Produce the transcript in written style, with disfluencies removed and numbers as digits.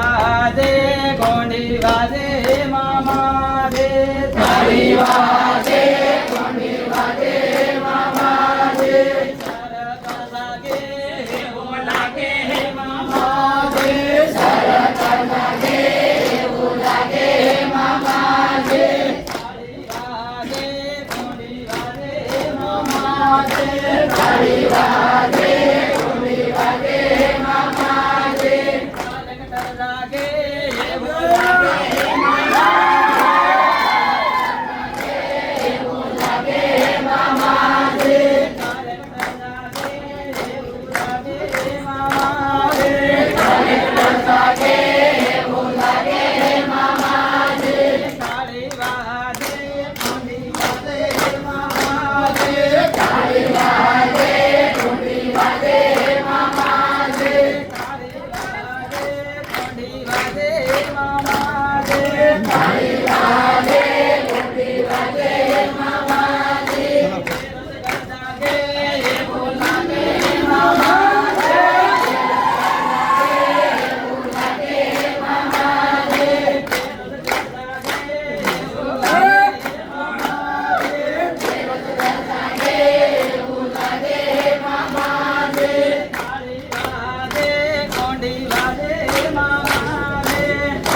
વાજે ગોંડી વાજે મામા દે તારી વાજે ગોંડી વાજે મામા દે સરત લાગે એવું લાગે મામા દે સરત લાગે એવું લાગે મામા દે તારી વાજે ગોંડી વાજે મામા દે તારી વાજે